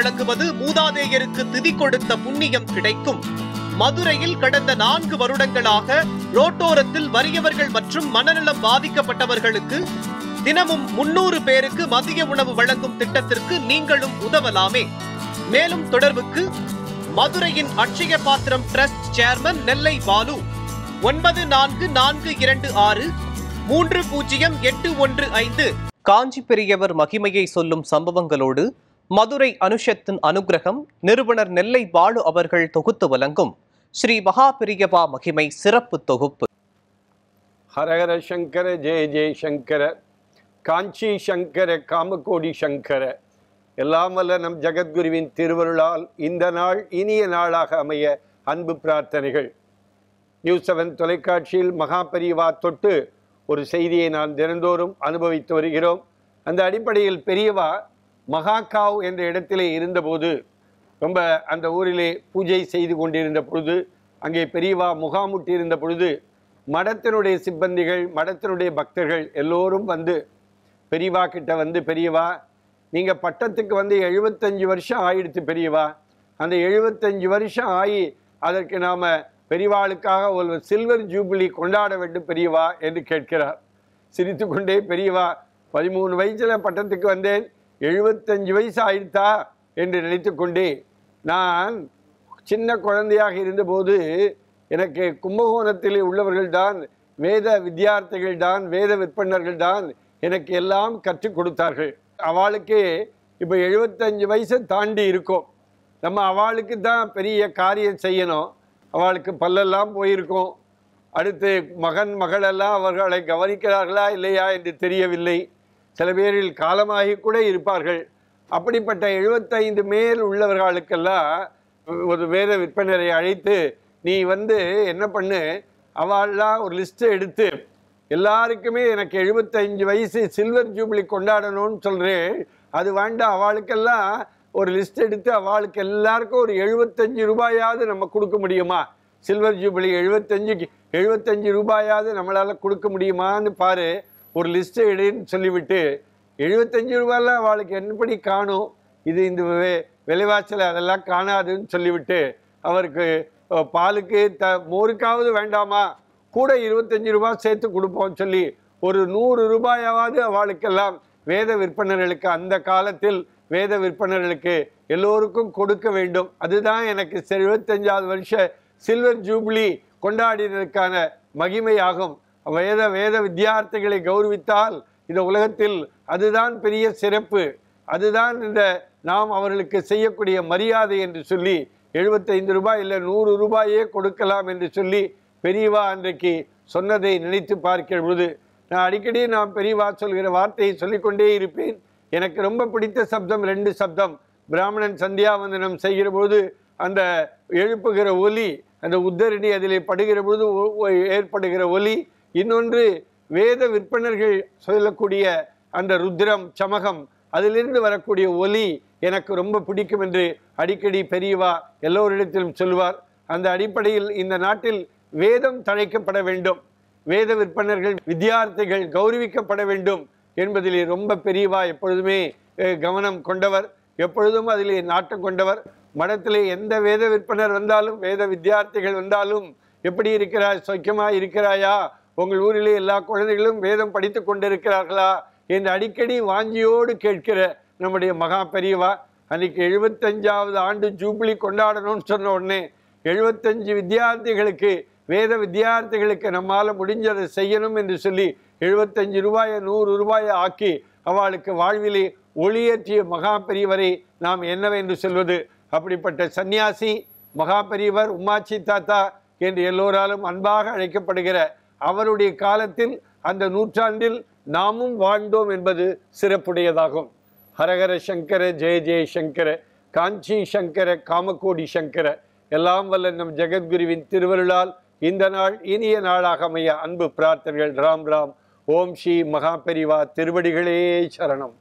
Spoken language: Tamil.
வழங்குவது மூதாதையருக்கு திதி கொடுத்த புண்ணியம் கிடைக்கும். மதுரையில் கடந்த 4 வருடங்களாக ரோட்டோரத்தில் வறியவர்கள் மற்றும் மனநலம் பாதிக்கப்பட்டவர்களுக்கு தினமும் 300 பேருக்கு மதிய உணவு வழங்கும் திட்டத்திற்கு நீங்களும் உதவலாமே. மேலும் தொடர்புக்கு மதுரையின் அட்சய பாத்திரம் டிரஸ்ட் சேர்மன் நெல்லை பாலு 9426300815. காஞ்சி பெரியவர் மகிமையை சொல்லும் சம்பவங்களோடு மதுரை அனுஷத்தின் அனுகிரகம் நிறுவனர் நெல்லை பாலு அவர்கள் தொகுத்து வழங்கும் ஸ்ரீ மகா பெரியவா மகிமை சிறப்பு தொகுப்பு. ஹரஹர சங்கர ஜெய ஜெய சங்கர, காஞ்சி சங்கர காமகோடி சங்கர. எல்லாம் வல்ல நம் ஜெகத்குருவின் திருவருளால் இந்த நாள் இனிய நாளாக அமைய அன்பு பிரார்த்தனைகள். நியூஸ் 7 தொலைக்காட்சியில் மகா பெரியவா தொட்டு ஒரு செய்தியை நான் தினந்தோறும் அனுபவித்து வருகிறோம். அந்த அடிப்படையில் பெரியவா மகாகாவ் என்ற இடத்திலே இருந்தபோது, ரொம்ப அந்த ஊரிலே பூஜை செய்து கொண்டிருந்த பொழுது, அங்கே பெரியவா முகாமுட்டி இருந்த பொழுது, மடத்தினுடைய சிப்பந்திகள், மடத்தினுடைய பக்தர்கள் எல்லோரும் வந்து பெரியவா கிட்ட வந்து, பெரியவா நீங்கள் பட்டத்துக்கு வந்து 75 வருஷம் ஆயிடுச்சு பெரியவா, அந்த 75 வருஷம் ஆகி அதற்கு நாம் பெரியவாளுக்காக ஒரு சில்வர் ஜூபிலி கொண்டாட வேண்டும் பெரியவா என்று கேட்கிறார். சிரித்து கொண்டே, பெரியவா 13 வயசில் பட்டத்துக்கு வந்தேன், 75 வயசு ஆயிடுத்தா என்று நினைத்து கொண்டே, நான் சின்ன குழந்தையாக இருந்தபோது எனக்கு கும்பகோணத்தில் உள்ளவர்கள்தான், வேத வித்தியார்த்திகள் தான், வேத விற்பனர்கள் தான் எனக்கு எல்லாம் கற்றுக் கொடுத்தார்கள். அவளுக்கு இப்போ 75 வயசை தாண்டி இருக்கும். நம்ம அவளுக்கு தான் பெரிய காரியம் செய்யணும். அவளுக்கு பல்லெல்லாம் போயிருக்கும். அடுத்து மகன் மகளெல்லாம் அவர்களை கவனிக்கிறார்களா இல்லையா என்று தெரியவில்லை. சில பேரில் காலமாகி கூட இருப்பார்கள். அப்படிப்பட்ட 75 மேல் உள்ளவர்களுக்கெல்லாம் ஒரு வேத விற்பனரை அழைத்து, நீ வந்து என்ன பண்ணு, அவள்லாம் ஒரு லிஸ்ட்டை எடுத்து எல்லாருக்குமே எனக்கு 75 வயசு சில்வர் ஜூபிலி கொண்டாடணும்னு சொல்கிறேன், அது வேண்டாம், அவளுக்கெல்லாம் ஒரு லிஸ்ட் எடுத்து அவளுக்கு எல்லாருக்கும் ஒரு 75 ரூபாயாவது நம்ம கொடுக்க முடியுமா, சில்வர் ஜூபிலி 75 ரூபாயாவது நம்மளால் கொடுக்க முடியுமான்னு பாரு, ஒரு லிஸ்ட்டை எடுன்னு சொல்லிவிட்டு, 75 ரூபாயெல்லாம் அவளுக்கு என்னப்படி காணும், இது இந்த விலைவாசல் அதெல்லாம் காணாதுன்னு சொல்லிவிட்டு, அவருக்கு பாலுக்கு மோருக்காவது வேண்டாமா, கூட 25 ரூபாய் சேர்த்து கொடுப்போம்னு சொல்லி ஒரு 100 ரூபாயாவது அவளுக்கெல்லாம் வேத விற்பனர்களுக்கு, அந்த காலத்தில் வேத விற்பனர்களுக்கு எல்லோருக்கும் கொடுக்க வேண்டும். அதுதான் எனக்கு 75வது வருஷ சில்வர் ஜூபிலி கொண்டாடினதுக்கான மகிமையாகும். வேத வித்தியார்த்திகளை கௌரவித்தால் இந்த உலகத்தில் அதுதான் பெரிய சிறப்பு, அதுதான் இந்த நாம் அவர்களுக்கு செய்யக்கூடிய மரியாதை என்று சொல்லி 75 ரூபாய் இல்லை 100 ரூபாயே கொடுக்கலாம் என்று சொல்லி பெரியவா அன்றைக்கு சொன்னதை நினைத்து பார்க்கிற பொழுது, நான் அடிக்கடி பெரியவா சொல்கிற வார்த்தையை சொல்லிக்கொண்டே இருப்பேன். எனக்கு ரொம்ப பிடித்த சப்தம் 2 சப்தம். பிராமணன் சந்தியாவந்தனம் செய்கிற பொழுது அந்த எழுப்புகிற ஒலி, அந்த உத்தரணி அதிலே படுகிற பொழுது ஏற்படுகிற ஒலி, இன்னொன்று வேத விற்பனர்கள் சொல்லக்கூடிய அந்த ருத்ரம் சமகம், அதிலிருந்து வரக்கூடிய ஒலி எனக்கு ரொம்ப பிடிக்கும் என்று அடிக்கடி பெரியவா எல்லோரிடத்திலும் சொல்வார். அந்த அடிப்படையில் இந்த நாட்டில் வேதம் தழைக்கப்பட வேண்டும், வேத விற்பனர்கள் வித்தியார்த்திகள் கௌரவிக்கப்பட வேண்டும் என்பதிலே ரொம்ப பெரியவா எப்பொழுதுமே கவனம் கொண்டவர், எப்பொழுதும் அதிலே நாட்டம் கொண்டவர். மடத்திலே எந்த வேத விற்பனர் வந்தாலும், வேத வித்தியார்த்திகள் வந்தாலும், எப்படி இருக்கிறாய், சொக்கமாக இருக்கிறாயா, உங்கள் ஊரிலே எல்லா குழந்தைகளும் வேதம் படித்து கொண்டிருக்கிறார்களா என்று அடிக்கடி வாஞ்சியோடு கேட்கிற நம்முடைய மகா பெரியவா அன்றைக்கி 75வது ஆண்டு ஜூபிலி கொண்டாடணும்னு சொன்ன உடனே 75 வித்தியார்த்திகளுக்கு, வேத வித்தியார்த்திகளுக்கு நம்மால் முடிஞ்சதை செய்யணும் என்று சொல்லி 75 ரூபாயை 100 ரூபாயை ஆக்கி அவளுக்கு வாழ்விலே ஒளியேற்றிய மகா பெரியவரை நாம் என்னவென்று சொல்வது. அப்படிப்பட்ட சன்னியாசி மகா பெரியவர் உமாச்சி தாத்தா என்று எல்லோராலும் அன்பாக அழைக்கப்படுகிற அவருடைய காலத்தில், அந்த நூற்றாண்டில் நாமும் வாழ்ந்தோம் என்பது சிறப்புடையதாகும். ஹரஹர சங்கர ஜெய ஜெய சங்கர, காஞ்சி சங்கர காமகோடி சங்கர. எல்லாம் வல்ல நம் ஜெகத்குருவின் திருவருளால் இந்த நாள் இனிய நாளாக அமைய அன்பு பிரார்த்தனைகள். ராம் ராம். ஓம் ஸ்ரீ மகா பெரிவா திருவடிகளே சரணம்.